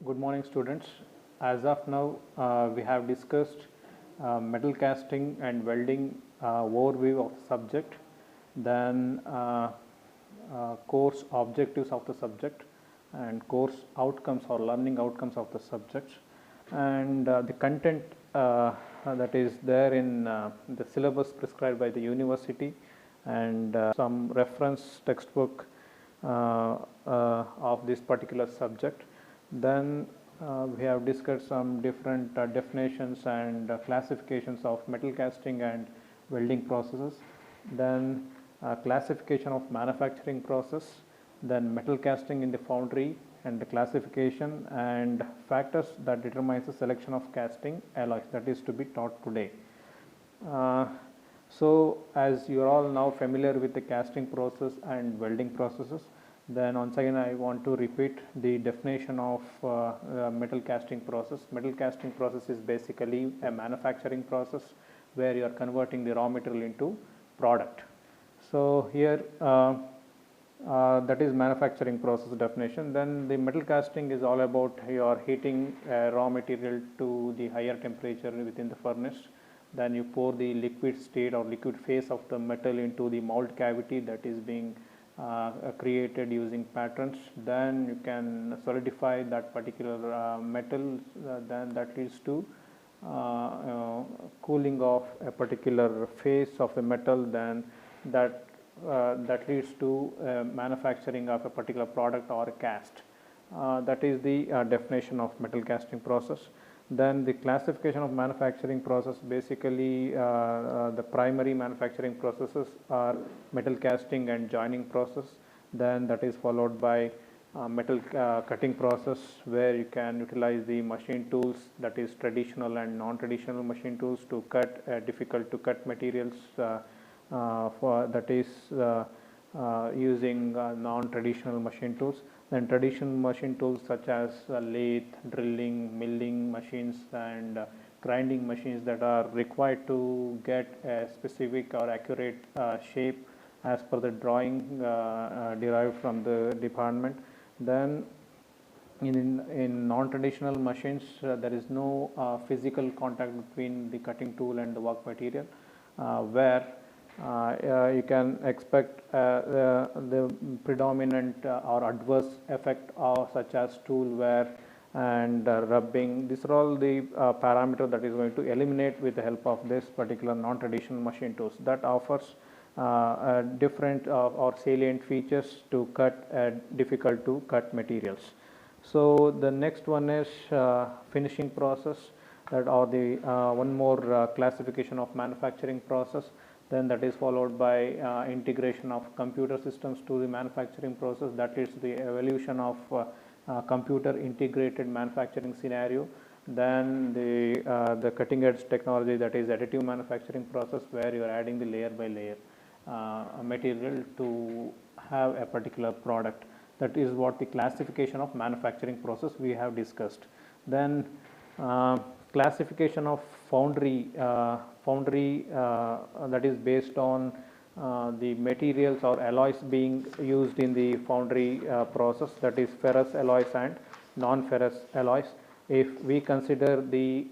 Good morning, students. As of now, we have discussed metal casting and welding overview of the subject, then course objectives of the subject, and course outcomes or learning outcomes of the subject, and the content that is there in the syllabus prescribed by the university, and some reference textbook of this particular subject. Then we have discussed some different definitions and classifications of metal casting and welding processes. Then classification of manufacturing process, then metal casting in the foundry and the classification and factors that determines the selection of casting alloys, that is to be taught today. So as you are all now familiar with the casting process and welding processes, then once again I want to repeat the definition of metal casting process. Metal casting process is basically a manufacturing process where you are converting the raw material into product. So here that is manufacturing process definition. Then the metal casting is all about your heating raw material to the higher temperature within the furnace. Then you pour the liquid state or liquid phase of the metal into the mold cavity that is being created using patterns. Then you can solidify that particular metal, then that leads to cooling of a particular phase of a metal, then that leads to manufacturing of a particular product or a cast. That is the definition of metal casting process. Then the classification of manufacturing process, basically the primary manufacturing processes are metal casting and joining process. Then that is followed by metal cutting process, where you can utilize the machine tools, that is traditional and non-traditional machine tools, to cut difficult to cut materials, for that is using non-traditional machine tools. Then traditional machine tools such as lathe, drilling, milling machines and grinding machines that are required to get a specific or accurate shape as per the drawing derived from the department. Then in non-traditional machines, there is no physical contact between the cutting tool and the work material, where you can expect the predominant or adverse effect such as tool wear and rubbing. These are all the parameters that is going to eliminate with the help of this particular non-traditional machine tools that offers different or salient features to cut difficult to cut materials. So the next one is finishing process, that or the one more classification of manufacturing process. Then that is followed by integration of computer systems to the manufacturing process, that leads to the evolution of computer integrated manufacturing scenario. Then the cutting edge technology, that is additive manufacturing process, where you are adding the layer by layer material to have a particular product. That is what the classification of manufacturing process we have discussed. Then classification of foundry, that is based on the materials or alloys being used in the foundry process, that is ferrous alloys and non-ferrous alloys. If we consider the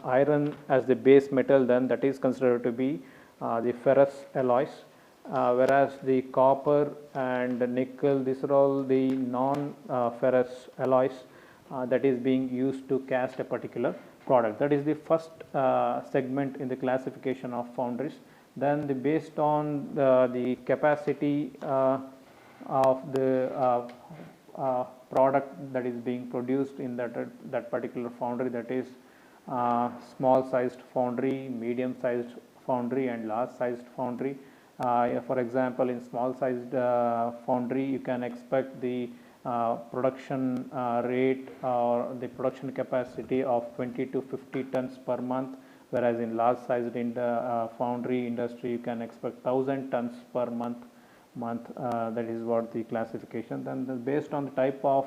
iron as the base metal, then that is considered to be the ferrous alloys, whereas the copper and nickel, these are all the non-ferrous alloys that is being used to cast a particular product. That is the first segment in the classification of foundries. Then based on the capacity of the product that is being produced in that particular foundry, that is small sized foundry, medium sized foundry and large sized foundry. For example, in small sized foundry, you can expect the production rate or the production capacity of 20 to 50 tons per month, whereas in large sized foundry industry you can expect 1000 tons per month. That is what the classification. Then based on the type of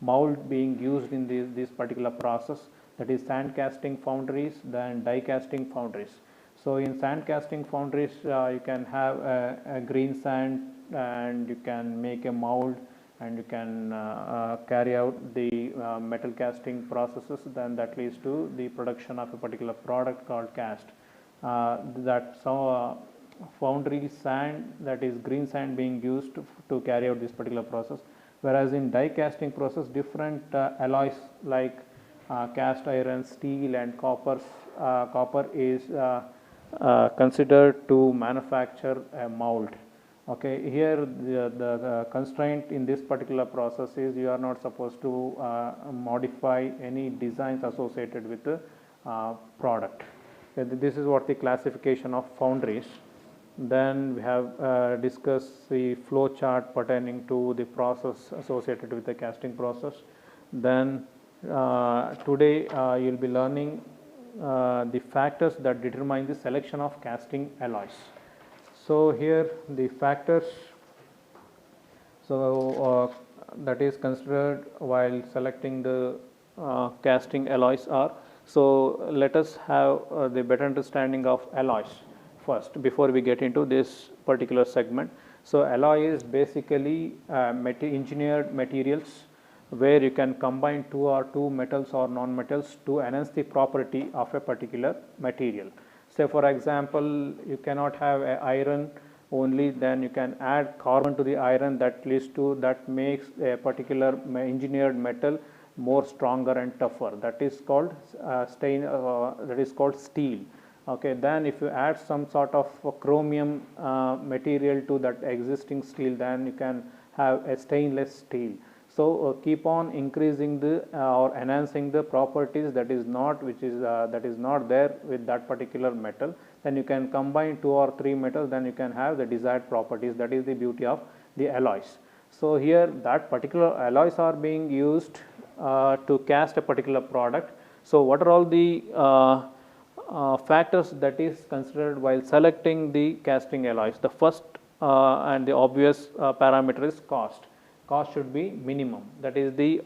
mold being used in this particular process, that is sand casting foundries, then die casting foundries. So in sand casting foundries, you can have a green sand and you can make a mold and you can carry out the metal casting processes, then that leads to the production of a particular product called cast. That foundry sand, that is green sand, being used to carry out this particular process, whereas in die casting process different alloys like cast iron, steel and copper is considered to manufacture a mold. Okay, here the constraint in this particular process is you are not supposed to modify any designs associated with the product. This is what the classification of foundries. Then we have discussed the flow chart pertaining to the process associated with the casting process. Then today you will be learning the factors that determine the selection of casting alloys. So here the factors that is considered while selecting the casting alloys are, so let us have the better understanding of alloys first before we get into this particular segment. So alloy is basically engineered materials where you can combine two metals or non-metals to enhance the property of a particular material. Say for example, you cannot have iron only, then you can add carbon to the iron, that makes a particular engineered metal more stronger and tougher. That is called steel. Okay, then if you add some sort of chromium material to that existing steel, then you can have a stainless steel. So keep on increasing the or enhancing the properties that is not there with that particular metal. Then you can combine 2 or 3 metals, then you can have the desired properties. That is the beauty of the alloys. So here that particular alloys are being used to cast a particular product. So what are all the factors that is considered while selecting the casting alloys? The first and the obvious parameter is cost. Cost should be minimum. That is the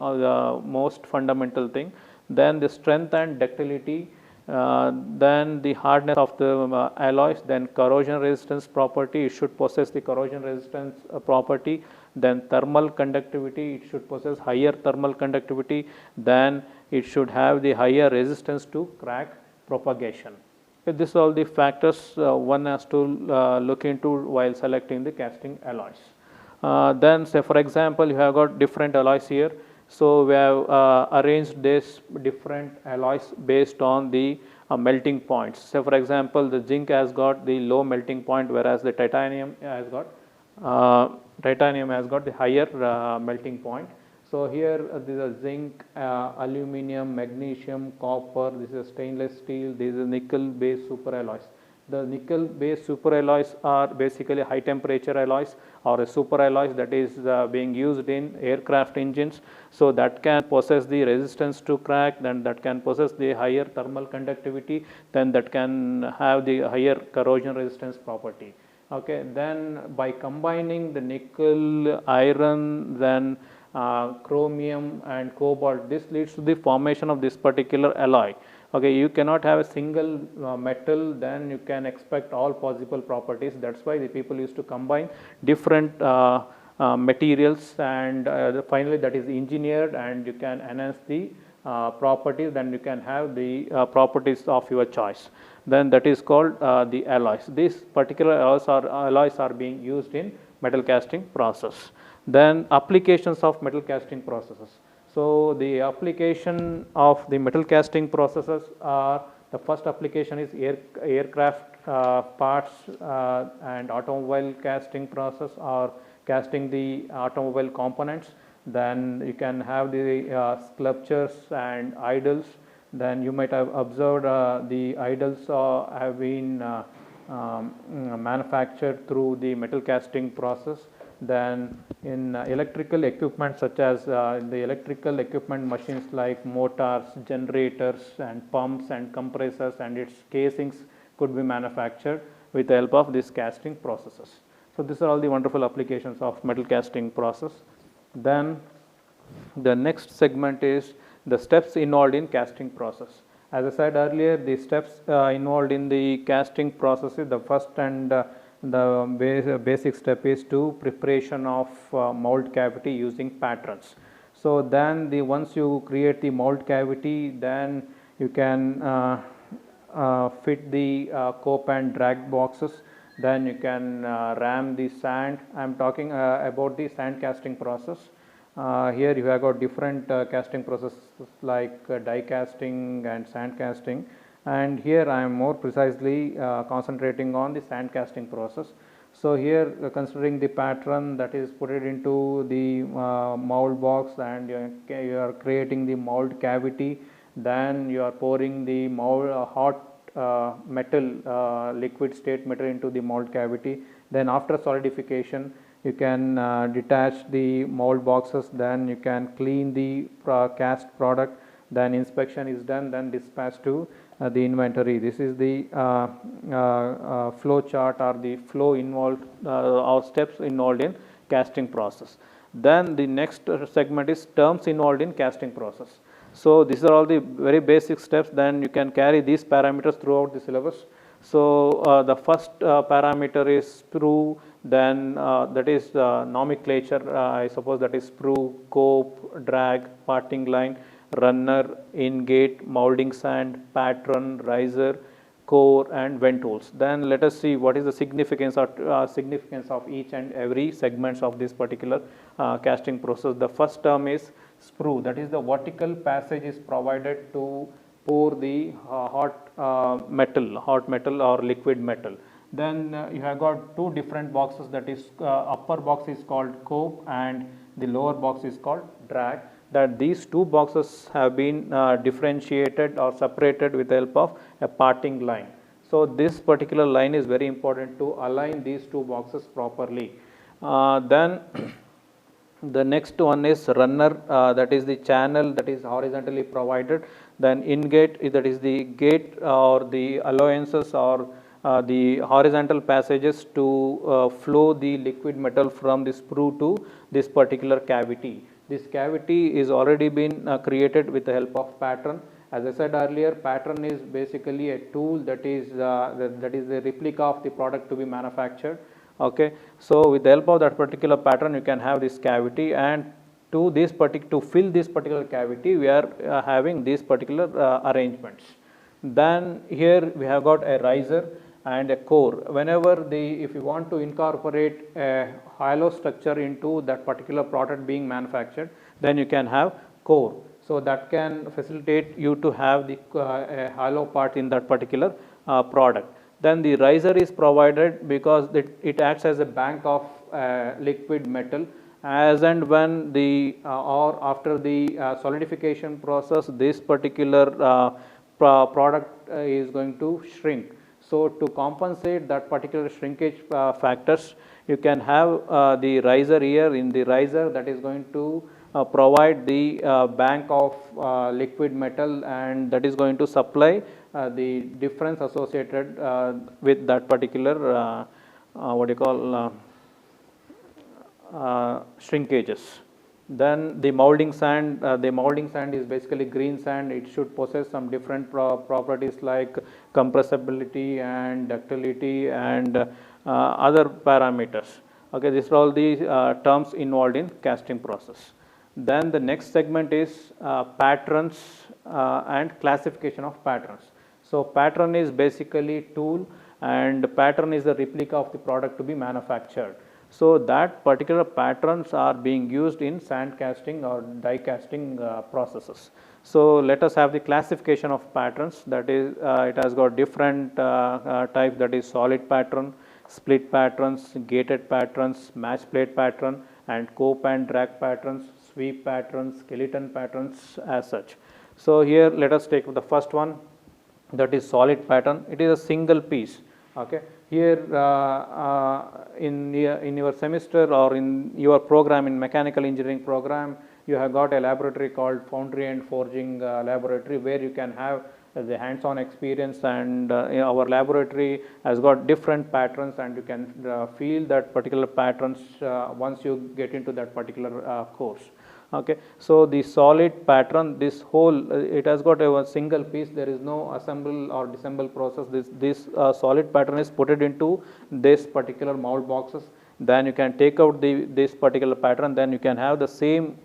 most fundamental thing. Then the strength and ductility, then the hardness of the alloys, then corrosion resistance property, it should possess the corrosion resistance property. Then thermal conductivity, it should possess higher thermal conductivity. Then it should have the higher resistance to crack propagation. Okay, these are all the factors one has to look into while selecting the casting alloys. Then say for example, you have got different alloys here. So we have arranged this different alloys based on the melting points. So for example, the zinc has got the low melting point, whereas the titanium has got the higher melting point. So here this is zinc, aluminum, magnesium, copper. This is stainless steel. This is nickel based superalloys. The nickel based superalloys are basically high temperature alloys or a superalloys that is being used in aircraft engines. So that can possess the resistance to crack, then that can possess the higher thermal conductivity, then that can have the higher corrosion resistance property. Okay, then by combining the nickel, iron, then chromium and cobalt, this leads to the formation of this particular alloy. Okay, you cannot have a single metal, then you can expect all possible properties. That's why the people used to combine different materials, and finally that is engineered, and you can enhance the properties, then you can have the properties of your choice. Then that is called the alloys. These particular alloys are being used in metal casting process. Then applications of metal casting processes. So the application of the metal casting processes are, the first application is aircraft parts and automobile casting process, or casting the automobile components. Then you can have the sculptures and idols. Then you might have observed the idols have been manufactured through the metal casting process. Then in electrical equipment, such as the electrical equipment machines like motors, generators and pumps and compressors and its casings could be manufactured with the help of these casting processes. So these are all the wonderful applications of metal casting process. Then the next segment is the steps involved in casting process. As I said earlier, the steps involved in the casting process is, the first and the basic step is to preparation of mold cavity using patterns. So then once you create the mold cavity, then you can fit the cope and drag boxes. Then you can ram the sand. I am talking about the sand casting process. Here you have got different casting processes like die casting and sand casting, and here I am more precisely concentrating on the sand casting process. So here considering the pattern that is put it into the mold box, and you are creating the mold cavity, then you are pouring the mold hot metal liquid state metal into the mold cavity. Then after solidification you can detach the mold boxes, then you can clean the cast product, then inspection is done, then dispatch to the inventory. This is the flow chart or the flow involved or steps involved in casting process. Then the next segment is terms involved in casting process. So these are all the very basic steps. Then you can carry these parameters throughout the syllabus. So the first parameter is sprue, then that is nomenclature, I suppose that is sprue, cope, drag, parting line, runner, ingate, molding sand, pattern, riser, core and vent holes. Then let us see what is the significance of each and every segments of this particular casting process. The first term is sprue, that is the vertical passage is provided to pour the hot metal or liquid metal. Then you have got two different boxes, that is upper box is called cope and the lower box is called drag. That these two boxes have been differentiated or separated with the help of a parting line. So this particular line is very important to align these two boxes properly. Then the next one is runner, that is the channel that is horizontally provided. Then ingate, that is the gate or the allowances or the horizontal passages to flow the liquid metal from the sprue to this particular cavity. This cavity is already been created with the help of pattern. As I said earlier, pattern is basically a tool that is the replica of the product to be manufactured. Okay, so with the help of that particular pattern, you can have this cavity, and to fill this particular cavity, we are having these particular arrangements. Then here we have got a riser and a core. Whenever if you want to incorporate a hollow structure into that particular product being manufactured, then you can have core. So that can facilitate you to have the a hollow part in that particular product. Then the riser is provided because it acts as a bank of liquid metal. As and when or after the solidification process, this particular product is going to shrink. So to compensate that particular shrinkage factors, you can have the riser here. In the riser, that is going to provide the bank of liquid metal, and that is going to supply the difference associated with that particular what you call shrinkages. Then the molding sand, is basically green sand. It should possess some different properties like compressibility and ductility and other parameters. Okay, these are all the terms involved in casting process. Then the next segment is patterns and classification of patterns. So pattern is basically tool, and pattern is the replica of the product to be manufactured. So that particular patterns are being used in sand casting or die casting processes. So let us have the classification of patterns. That is, it has got different types, that is solid pattern, split patterns, gated patterns, match plate pattern, and cope and drag patterns, sweep patterns, skeleton patterns as such. So here let us take the first one, that is solid pattern. It is a single piece. Okay. Here in your semester or in your program, in mechanical engineering program, you have got a laboratory called foundry and forging laboratory, where you can have the hands-on experience, and our laboratory has got different patterns, and you can feel that particular patterns once you get into that particular course. Okay, so the solid pattern, this whole it has got a single piece. There is no assemble or disassemble process. This solid pattern is put it into this particular mold boxes. Then you can take out this particular pattern. Then you can have the same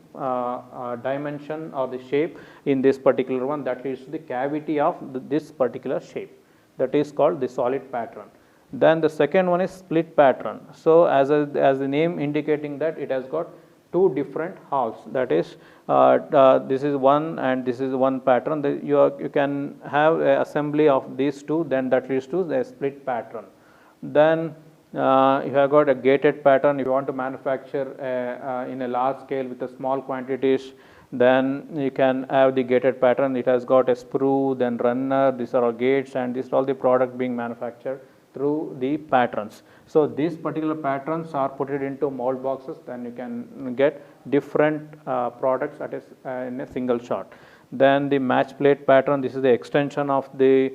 dimension or the shape in this particular one. That leads to the cavity of this particular shape. That is called the solid pattern. Then the second one is split pattern. So as the name indicating that it has got two different halves, that is this is one and this is one pattern. You can have a assembly of these two, then that leads to the split pattern. Then you have got a gated pattern. If you want to manufacture in a large scale with a small quantities, then you can have the gated pattern. It has got a sprue, then runner, these are all gates, and these are all the product being manufactured through the patterns. So these particular patterns are put it into mold boxes, then you can get different products that is in a single shot. Then the match plate pattern, this is the extension of the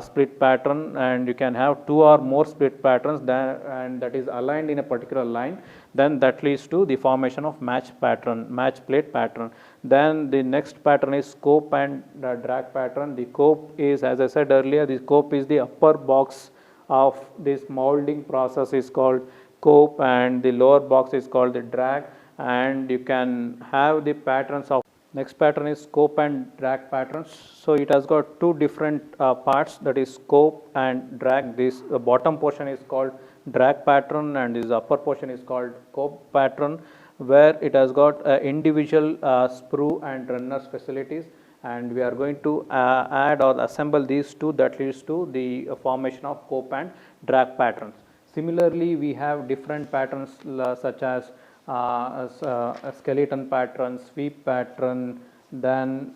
split pattern, and you can have two or more split patterns and that is aligned in a particular line, then that leads to the formation of match plate pattern. Then the next pattern is scope and drag pattern. The scope is, as I said earlier, the scope is the upper box of this molding process is called scope, and the lower box is called the drag, and you can have the patterns of. Next pattern is scope and drag patterns. So it has got two different parts, that is scope and drag. This bottom portion is called drag pattern and this upper portion is called scope pattern, where it has got individual sprue and runners facilities, and we are going to add or assemble these two, that leads to the formation of scope and drag patterns. Similarly, we have different patterns such as a skeleton pattern, sweep pattern, then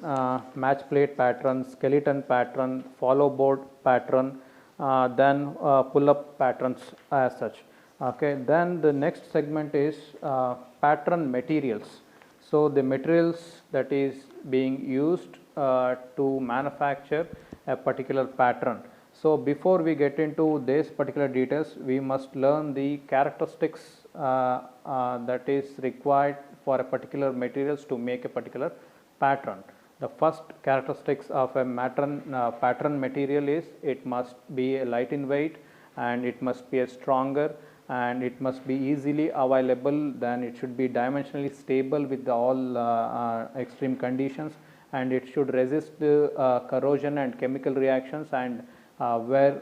match plate pattern, skeleton pattern, follow board pattern, then pull up patterns as such. Okay, then the next segment is pattern materials. So the materials that is being used to manufacture a particular pattern. So before we get into this particular details, we must learn the characteristics that is required for a particular materials to make a particular pattern. The first characteristics of a pattern material is it must be light in weight, and it must be a stronger, and it must be easily available. Then it should be dimensionally stable with all extreme conditions, and it should resist corrosion and chemical reactions, and where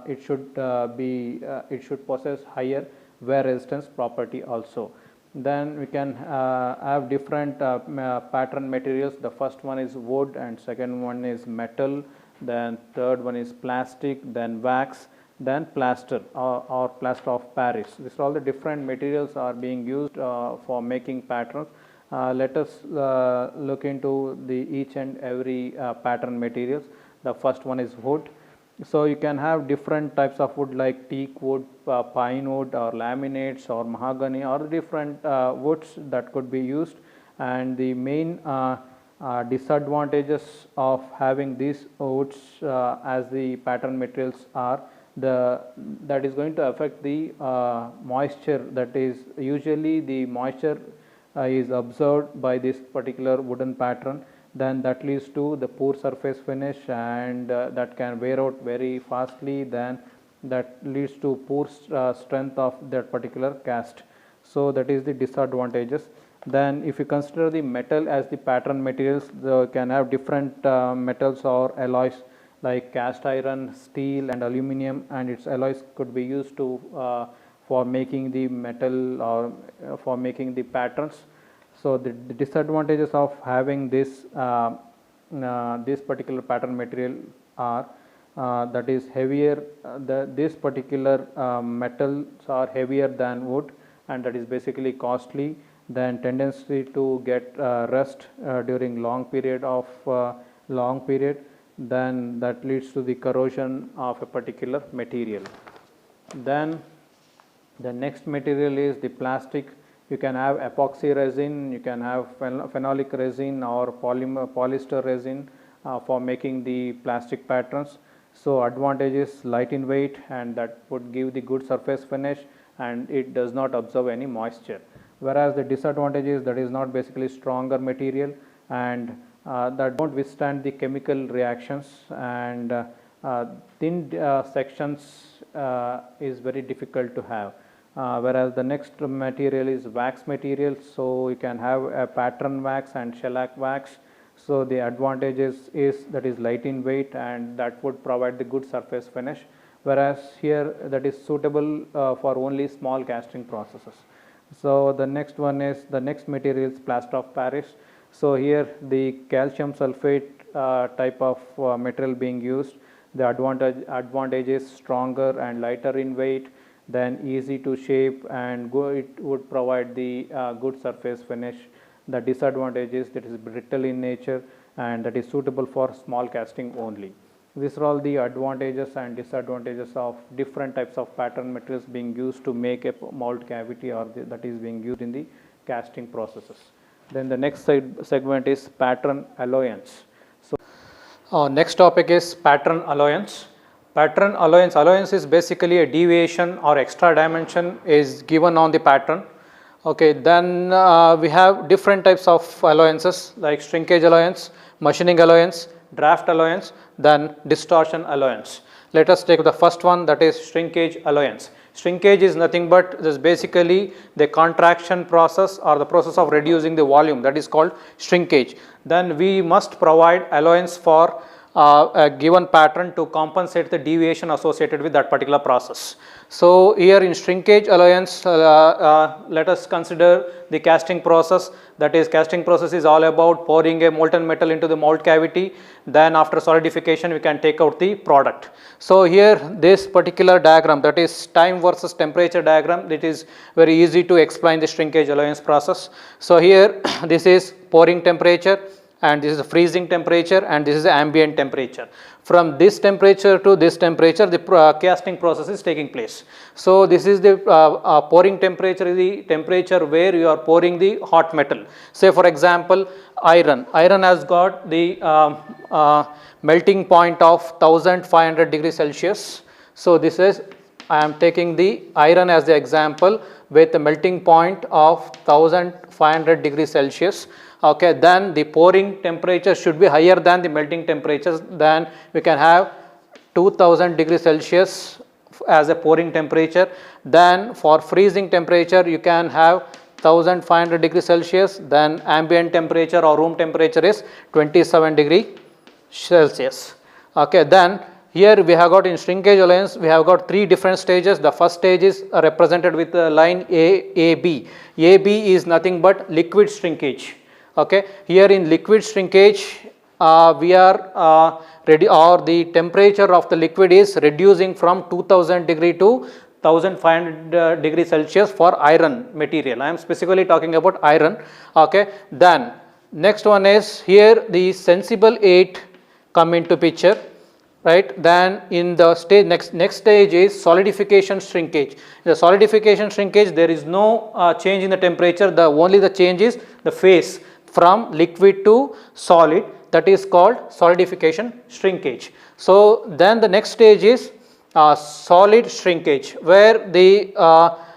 it should possess higher wear resistance property also. Then we can have different pattern materials. The first one is wood, and second one is metal, then third one is plastic, then wax, then plaster or plaster of Paris. These are all the different materials are being used for making patterns. Let us look into each and every pattern materials. The first one is wood. So you can have different types of wood like teak wood, pine wood, or laminates, or mahogany, or different woods that could be used. And the main disadvantages of having these woods as the pattern materials are that is going to affect the moisture. That is, usually the moisture is observed by this particular wooden pattern, then that leads to the poor surface finish, and that can wear out very fastly, then that leads to poor strength of that particular cast. So that is the disadvantages. Then if you consider the metal as the pattern materials, you can have different metals or alloys like cast iron, steel, and aluminum, and its alloys could be used to for making the metal or for making the patterns. So the disadvantages of having this particular pattern material are that is heavier. This particular metals are heavier than wood, and that is basically costly. Then tendency to get rust during long period, then that leads to the corrosion of a particular material. Then the next material is the plastic. You can have epoxy resin, you can have phenolic resin or polyester resin for making the plastic patterns. So advantage is light in weight, and that would give the good surface finish, and it does not absorb any moisture. whereas the disadvantage is that is not basically stronger material and that don't withstand the chemical reactions, and thin sections is very difficult to have. Whereas the next material is wax material, so you can have a pattern wax and shellac wax. So the advantages is that is light in weight and that would provide the good surface finish, whereas here that is suitable for only small casting processes. So the next one is, the next material is plaster of Paris. So here the calcium sulfate type of material being used. The advantage is stronger and lighter in weight, then easy to shape, and it would provide the good surface finish. The disadvantage is that is brittle in nature and that is suitable for small casting only. These are all the advantages and disadvantages of different types of pattern materials being used to make a mold cavity, or that is being used in the casting processes. Then the next segment is pattern alloyance. So next topic is pattern alloyance. Pattern alloyance is basically a deviation or extra dimension is given on the pattern. Okay, then we have different types of alloyances like shrinkage alloyance, machining alloyance, draft alloyance, then distortion alloyance. Let us take the first one, that is shrinkage alloyance. Shrinkage is nothing but this basically the contraction process or the process of reducing the volume, that is called shrinkage. Then we must provide alloyance for a given pattern to compensate the deviation associated with that particular process. So here in shrinkage alloyance, let us consider the casting process. That is, casting process is all about pouring a molten metal into the mold cavity, then after solidification we can take out the product. So here this particular diagram, that is time versus temperature diagram, it is very easy to explain the shrinkage alloyance process. So here this is pouring temperature, and this is the freezing temperature, and this is the ambient temperature. From this temperature to this temperature, the casting process is taking place. So this is the pouring temperature, the temperature where you are pouring the hot metal. Say for example iron has got the melting point of 1500 degrees Celsius. So this is, I am taking the iron as the example with a melting point of 1500 degrees Celsius. Okay, then the pouring temperature should be higher than the melting temperatures. Then we can have 2000 degrees Celsius as a pouring temperature. Then for freezing temperature you can have 1500 degrees Celsius. Then ambient temperature or room temperature is 27 degrees Celsius. Okay, then here we have got in shrinkage alloyance, we have got three different stages. The first stage is represented with the line AB. AB is nothing but liquid shrinkage. Okay, here in liquid shrinkage we are ready, or the temperature of the liquid is reducing from 2000 degree to 1500 degrees Celsius for iron material. I am specifically talking about iron. Okay, then next one is here the sensible 8 come into picture, right? Then in the stage, next stage is solidification shrinkage. In the solidification shrinkage there is no change in the temperature, only the change is the phase from liquid to solid, that is called solidification shrinkage. So then the next stage is solid shrinkage, where the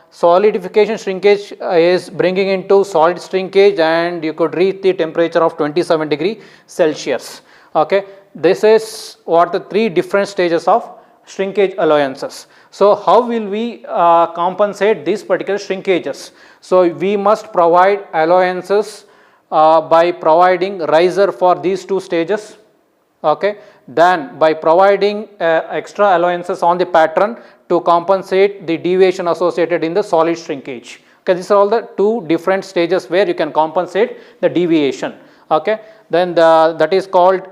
solidification shrinkage is bringing into solid shrinkage, and you could reach the temperature of 27 degree Celsius. Okay, this is what the three different stages of shrinkage alloyances. So how will we compensate these particular shrinkages? So we must provide alloyances by providing riser for these two stages. Okay, then by providing extra alloyances on the pattern to compensate the deviation associated in the solid shrinkage. Okay, these are all the two different stages where you can compensate the deviation. Okay, then that is called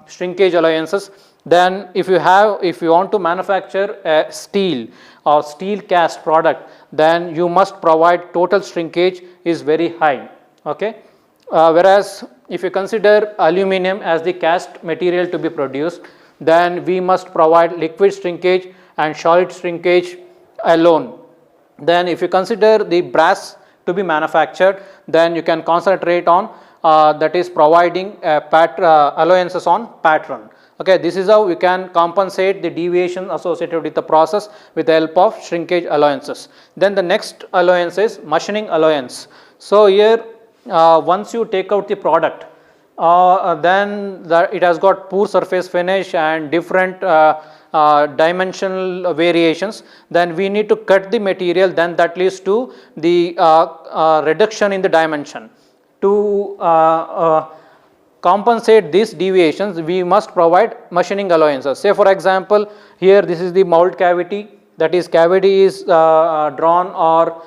shrinkage alloyances. Then if you want to manufacture a steel or steel cast product, then you must provide total shrinkage is very high. Okay, whereas if you consider aluminum as the cast material to be produced, then we must provide liquid shrinkage and solid shrinkage alone. Then if you consider the brass to be manufactured, then you can concentrate on that is providing alloyances on pattern. Okay, this is how we can compensate the deviation associated with the process with the help of shrinkage allowances. Then the next allowance is machining allowance. So here once you take out the product, then it has got poor surface finish and different dimensional variations, then we need to cut the material, then that leads to the reduction in the dimension. To compensate these deviations, we must provide machining allowances. Say for example, here this is the mold cavity, that is cavity is drawn or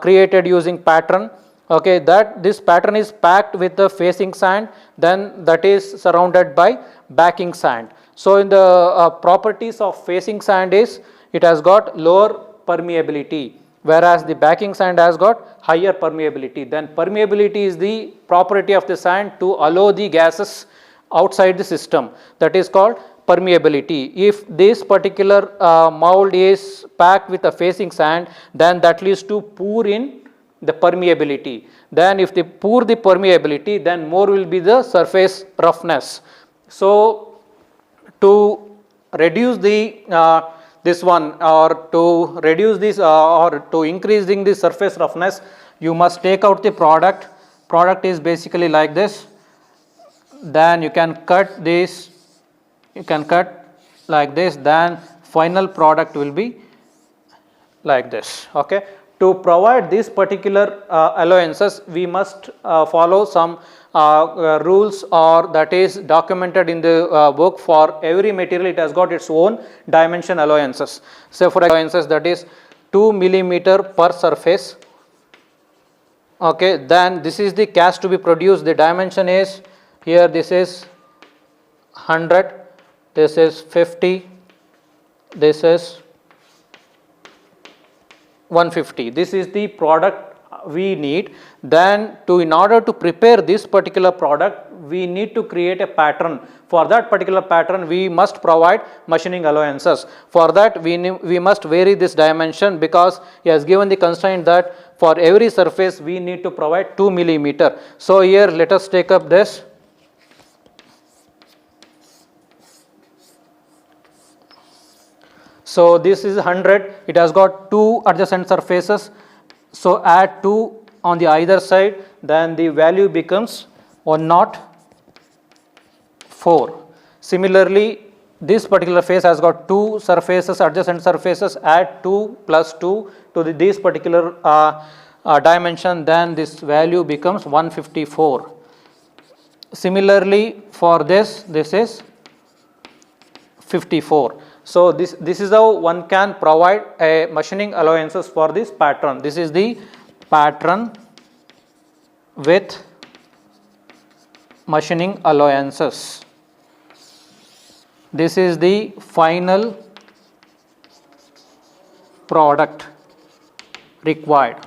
created using pattern. Okay, that this pattern is packed with the facing sand, then that is surrounded by backing sand. So in the properties of facing sand is it has got lower permeability, whereas the backing sand has got higher permeability. Then permeability is the property of the sand to allow the gases outside the system, that is called permeability. If this particular mold is packed with a facing sand, then that leads to poor in the permeability. Then if they pour the permeability, then more will be the surface roughness. So to reduce the this one, or to reduce this or to increasing the surface roughness, you must take out the product. Product is basically like this. Then you can cut this, you can cut like this, then final product will be like this. Okay. To provide these particular allowances, we must follow some rules, or that is documented in the book. For every material it has got its own dimension allowances. So for allowances, that is 2 millimeter per surface. Okay, then this is the cast to be produced. The dimension is here, this is 100, this is 50, this is 150. This is the product we need. Then in order to prepare this particular product, we need to create a pattern. For that particular pattern, we must provide machining allowances. For that, we must vary this dimension, because he has given the constraint that for every surface we need to provide 2 millimeter. So here let us take up this. So this is 100, it has got 2 adjacent surfaces. So add 2 on the either side, then the value becomes 104. Similarly, this particular face has got 2 surfaces, adjacent surfaces, add 2 plus 2 to this particular dimension, then this value becomes 154. Similarly, for this is 54. So this is how one can provide a machining allowances for this pattern. This is the pattern with machining allowances. This is the final product required.